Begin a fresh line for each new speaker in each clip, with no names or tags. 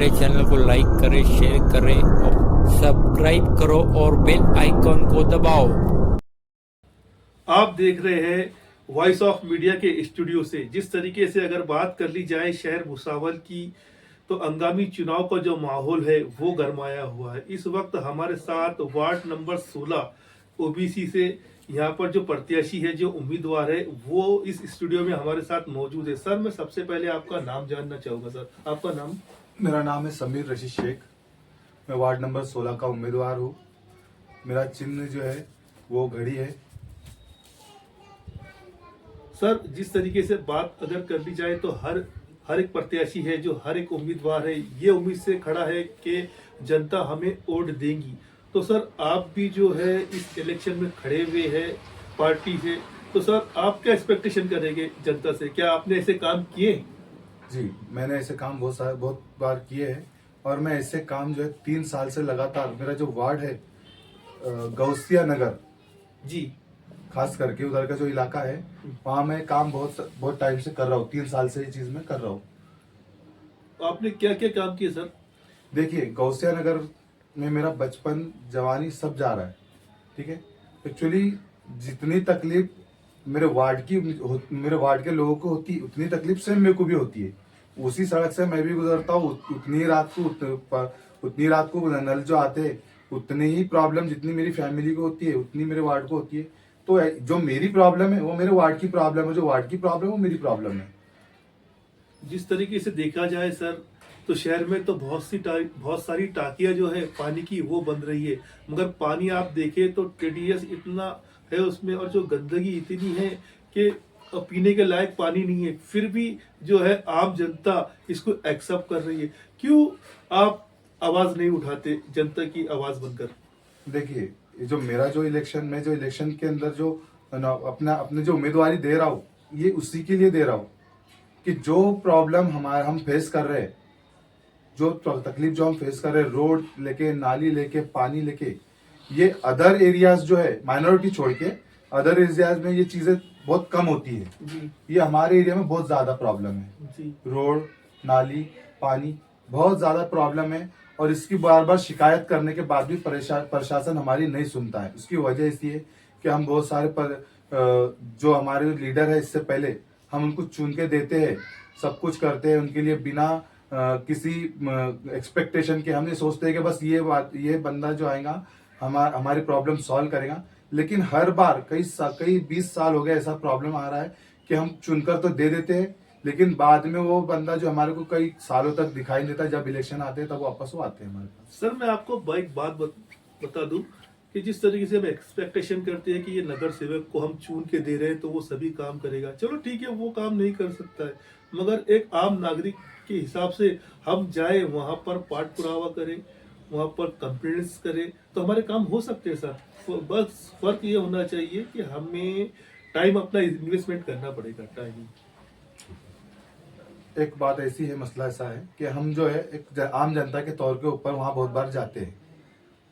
हमारे चैनल को लाइक करें, शेयर करें और सब्सक्राइब करो और बेल आइकॉन को दबाओ।
आप देख रहे हैं वॉइस ऑफ मीडिया के स्टूडियो से। जिस तरीके से अगर बात कर ली जाए शहर भुसावल की, तो आगामी चुनाव का जो माहौल है वो गरमाया हुआ है। इस वक्त हमारे साथ वार्ड नंबर 16 ओबीसी से यहाँ पर जो प्रत्याशी है, जो उम्मीदवार है, वो इस स्टूडियो में हमारे साथ मौजूद है। सर, मैं सबसे पहले आपका नाम जानना चाहूंगा। सर, आपका नाम?
मेरा नाम है समीर रशीद शेख। मैं वार्ड नंबर 16 का उम्मीदवार हूँ। मेरा चिन्ह जो है वो घड़ी है।
सर, जिस तरीके से बात अगर कर ली जाए तो हर एक प्रत्याशी है, जो हर एक उम्मीदवार है, ये उम्मीद से खड़ा है कि जनता हमें वोट देगी। तो सर, आप भी जो है इस इलेक्शन में खड़े हुए हैं पार्टी से, तो सर आप क्या एक्सपेक्टेशन करेंगे जनता से? क्या आपने ऐसे काम किए?
जी, मैंने ऐसे काम बहुत बार किए हैं और मैं ऐसे काम जो है 3 साल से लगातार, मेरा जो वार्ड है गौसिया नगर
जी।
खास करके उधर का जो इलाका है, वहाँ मैं काम बहुत टाइम से कर रहा हूँ। 3 साल से ये चीज मैं कर रहा हूँ।
आपने क्या क्या काम किए सर?
देखिए, गौसिया नगर में मेरा बचपन जवानी सब जा रहा है। ठीक है। एक्चुअली जितनी तकलीफ मेरे वार्ड के लोगों को होती, उतनी तकलीफ से मेरे को भी होती है। उसी सड़क से मैं भी गुजरता हूँ। उतनी रात को नल जो आते हैं, उतनी ही प्रॉब्लम जितनी मेरी फैमिली को होती है उतनी मेरे वार्ड को होती है। तो जो मेरी प्रॉब्लम है वो मेरे वार्ड की प्रॉब्लम है, जो वार्ड की प्रॉब्लम है वो मेरी प्रॉब्लम है।
जिस तरीके से देखा जाए सर, तो शहर में तो बहुत सारी टाकियां जो है पानी की वो बन रही है, मगर पानी आप देखें तो टीडीएस इतना है उसमें, और जो गंदगी इतनी है कि पीने के लायक पानी नहीं है। फिर भी जो है आम जनता इसको एक्सेप्ट कर रही है। क्यों आप आवाज नहीं उठाते जनता की आवाज बनकर?
देखिए, ये जो मेरा जो इलेक्शन, मैं जो इलेक्शन के अंदर जो अपने जो उम्मीदवारी दे रहा हूँ, ये उसी के लिए दे रहा हूँ कि जो प्रॉब्लम हम फेस कर रहे हैं, जो तकलीफ जो हम फेस कर रहे हैं, रोड लेके, नाली लेके, पानी लेके, ये अदर एरियाज जो है, माइनॉरिटी छोड़ के अदर एरियाज में ये चीजें बहुत कम होती है
जी।
ये हमारे एरिया में बहुत ज्यादा प्रॉब्लम है
जी।
रोड, नाली, पानी बहुत ज्यादा प्रॉब्लम है। और इसकी बार बार शिकायत करने के बाद भी प्रशासन हमारी नहीं सुनता है। उसकी वजह इसी है कि हम बहुत सारे जो हमारे लीडर है, इससे पहले हम उनको चुन के देते हैं, सब कुछ करते हैं उनके लिए बिना किसी एक्सपेक्टेशन के। हम ये सोचते हैं कि बस ये बंदा जो आएगा हमारी प्रॉब्लम सॉल्व करेगा। लेकिन हर बार कई 20 साल हो गए ऐसा प्रॉब्लम आ रहा है कि हम चुनकर तो दे देते हैं, लेकिन बाद में वो बंदा जो हमारे को कई सालों तक दिखाई नहीं देता, जब इलेक्शन आते हैं तब वापस वो आते हैं हमारे पास।
सर, मैं आपको एक बात बता दूं कि जिस तरीके से हम एक्सपेक्टेशन करते हैं कि ये नगर सेवक को हम चुन के दे रहे हैं तो वो सभी काम करेगा, चलो ठीक है, वो काम नहीं कर सकता है, मगर एक आम नागरिक के हिसाब से हम जाए वहां पर पाठ पुरावा करें, वहां पर कंप्लेंट्स करें, तो हमारे काम हो सकते हैं सर। बस फर्क ये होना चाहिए कि हमें टाइम अपना इन्वेस्टमेंट करना पड़ेगा, टाइम।
एक बात ऐसी है, मसला ऐसा है कि हम जो है एक आम जनता के तौर के ऊपर वहां बहुत बार जाते हैं।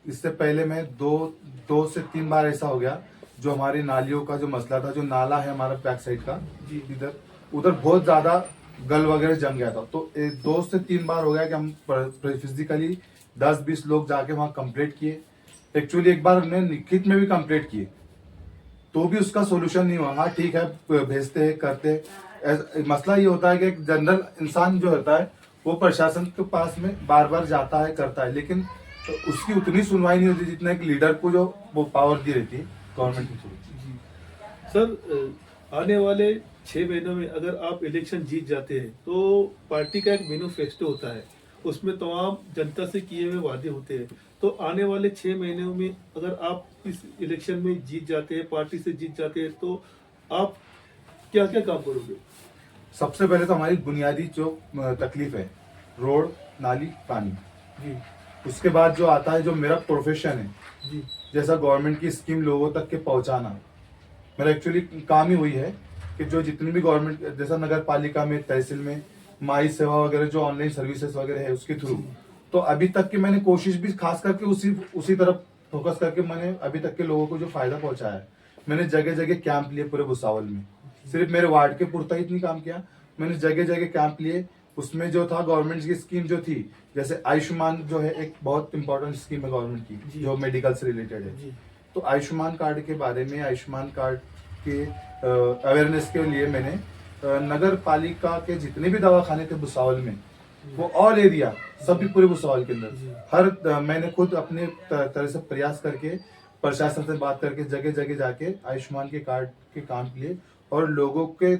इससे पहले मैं दो से 3 बार ऐसा हो गया, जो हमारी नालियों का जो मसला था, जो नाला है हमारा बैक साइड का,
जी।
उधर बहुत ज्यादा गल वगैरह जम गया था। तो 2 से 3 बार हो गया कि हम फिजिकली 10-20 लोग जाके वहां कंप्लेंट किए। एक्चुअली एक बार हमने लिखित में भी कंप्लेंट किए, तो भी उसका सोल्यूशन नहीं हुआ। हाँ ठीक है, भेजते हैं, करते हैं। मसला ये होता है कि एक जनरल इंसान जो होता है वो प्रशासन के पास में बार बार जाता है, करता है, लेकिन उसकी उतनी सुनवाई नहीं होती जितना एक लीडर को जो वो पावर दी रहती है गवर्नमेंट की थ्रू।
जी। सर, आने वाले 6 महीनों में अगर आप इलेक्शन जीत जाते हैं तो पार्टी का एक मैनिफेस्टो होता है, उसमें तमाम जनता से किए हुए वादे होते हैं। तो आने वाले 6 महीनों में अगर आप इस इलेक्शन में जीत जाते हैं, पार्टी से जीत जाते हैं, तो आप क्या क्या काम करोगे?
सबसे पहले तो हमारी बुनियादी जो तकलीफ है, रोड, नाली, पानी।
जी।
उसके बाद जो आता है, जो मेरा प्रोफेशन है,
जी।
जैसा गवर्नमेंट की स्कीम लोगों तक के पहुंचाना, मेरा एक्चुअली काम ही वही है कि जो जितनी भी गवर्नमेंट, जैसा नगर पालिका में, तहसील में माई सेवा वगैरह जो ऑनलाइन सर्विसेज वगैरह है उसके थ्रू, तो अभी तक की मैंने कोशिश भी खास करके उसी तरफ फोकस करके मैंने अभी तक के लोगों को जो फायदा पहुंचाया है। मैंने जगह जगह कैंप लिए पूरे भुसावल में, सिर्फ मेरे वार्ड के पुरता ही नहीं काम किया, मैंने जगह जगह कैंप लिए, उसमें जो था गवर्नमेंट की स्कीम जो थी, जैसे आयुष्मान जो है एक बहुत इंपॉर्टेंट स्कीम है गवर्नमेंट की,
जी।
जो मेडिकल से रिलेटेड है।
जी
तो आयुष्मान कार्ड के बारे में, आयुष्मान कार्ड के अवेयरनेस के लिए मैंने नगर पालिका के जितने भी दवाखाने थे भुसावल में, वो ऑल एरिया सभी पूरे भुसावल के
जी।
अंदर मैंने खुद अपने तरह से प्रयास करके प्रशासन से बात करके जगह जगह जाके आयुष्मान के कार्ड के काम किए और लोगों के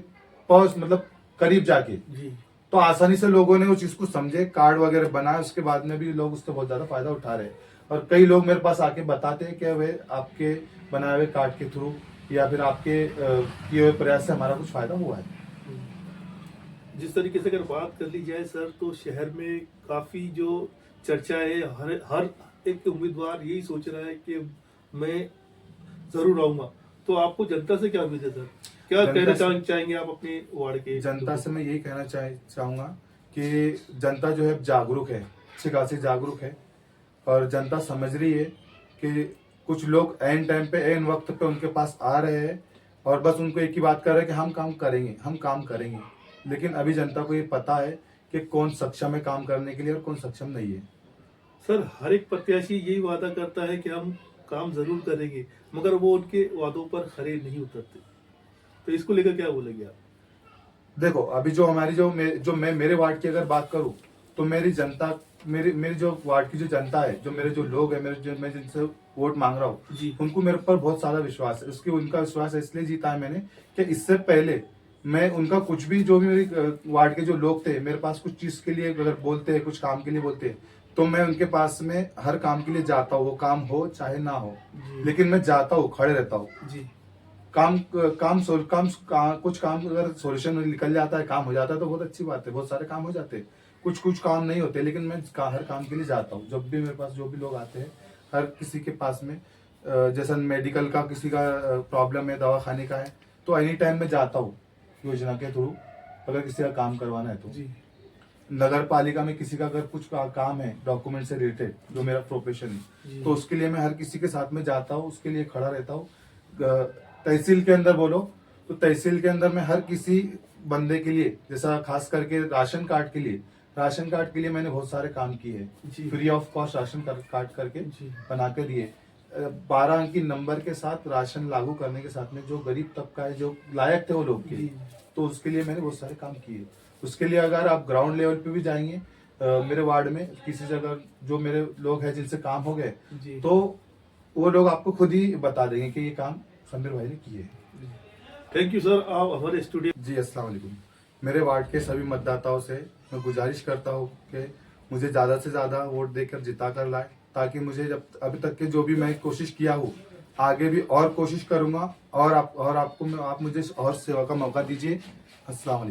पास मतलब करीब जाके,
जी
तो आसानी से लोगों ने उस चीज को समझे, कार्ड वगैरह बनाए, उसके बाद में भी लोग उससे बहुत ज्यादा फायदा उठा रहे हैं। और कई लोग मेरे पास आके बताते हैं कि वे आपके बनाए हुए कार्ड के थ्रू या फिर आपके किए हुए प्रयास से हमारा कुछ फायदा हुआ है।
जिस तरीके से अगर बात कर ली जाए सर, तो शहर में काफी जो चर्चा है, हर एक उम्मीदवार यही सोच रहा है कि मैं जरूर आऊंगा। तो आपको जनता से क्या उम्मीद है सर? क्या कहना चाहेंगे आप अपने वार्ड के
जनता से मैं यही कहना चाहूंगा कि जनता जो है जागरूक है, अच्छी खासी जागरूक है, और जनता समझ रही है कि कुछ लोग एन टाइम पे एन वक्त पे उनके पास आ रहे हैं और बस उनको एक ही बात कर रहे हैं कि हम काम करेंगे, हम काम करेंगे। लेकिन अभी जनता को ये पता है कि कौन सक्षम है काम करने के लिए और कौन सक्षम नहीं है।
सर, हर एक प्रत्याशी यही वादा करता है कि हम काम जरूर करेंगे, मगर वो उनके वादों पर खरे नहीं उतरते। तो इसको लेकर क्या बोलेंगे आप?
देखो अभी जो हमारी मैं मेरे वार्ड की अगर बात करूं, तो मेरी जनता, मेरी जो वार्ड की जो जनता है, जो मेरे जो लोग है, मैं जिनसे वोट मांग रहा हूँ,
जी
उनको मेरे ऊपर बहुत सारा विश्वास है। उनका विश्वास इसलिए जीता है मैंने कि इससे पहले मैं उनका कुछ भी, जो भी मेरी वार्ड के जो लोग थे मेरे पास कुछ चीज के लिए अगर बोलते हैं, कुछ काम के लिए बोलते हैं, तो मैं उनके पास में हर काम के लिए जाता हूँ, वो काम हो चाहे ना हो,
जी।
लेकिन मैं जाता हूँ, खड़े रहता हूँ।
जी
कुछ काम अगर सॉल्यूशन निकल जाता है, काम हो जाता है तो बहुत अच्छी बात है, बहुत सारे काम हो जाते हैं। कुछ काम नहीं होते, लेकिन मैं हर काम के लिए जाता हूँ। जब भी मेरे पास जो भी लोग आते हैं, हर किसी के पास में जैसा मेडिकल का किसी का प्रॉब्लम है, दवाखाने का है, तो एनी टाइम मैं जाता हूँ योजना के थ्रू, अगर किसी का काम करवाना है तो।
जी
नगर पालिका में किसी का अगर कुछ काम है डॉक्यूमेंट से रिलेटेड, जो मेरा प्रोफेशन
जी।
है, तो उसके लिए मैं हर किसी के साथ में जाता हूँ, उसके लिए खड़ा रहता हूँ। तहसील के अंदर बोलो तो तहसील के अंदर मैं हर किसी बंदे के लिए, जैसा खास करके राशन कार्ड के लिए मैंने बहुत सारे काम किए
जी।
हैं। Free of cost ration card करके
जी।
बना के दिए। 12 अंकी नंबर के साथ राशन लागू करने के साथ में जो गरीब तबका है, जो लायक थे वो लोग के,
जी।
तो उसके लिए मैंने बहुत सारे काम किए। उसके लिए अगर आप ग्राउंड लेवल पे भी जाएंगे, मेरे वार्ड में किसी जगह जो मेरे लोग हैं जिनसे काम हो गए,
जी।
तो वो लोग आपको खुद ही बता देंगे कि ये काम समीर भाई ने किए हैं।
थैंक यू सर, आप हमारे स्टूडियो।
जी अस्सलाम वालेकुम। मेरे वार्ड के सभी मतदाताओं से मैं गुजारिश करता हूँ कि मुझे ज़्यादा से ज़्यादा वोट देकर जिता कर लाए, ताकि मुझे जब अभी तक के जो भी मैं कोशिश किया हूँ, आगे भी और कोशिश करूँगा, और आप मुझे और सेवा का मौका दीजिए। अस्सलाम वालेकुम।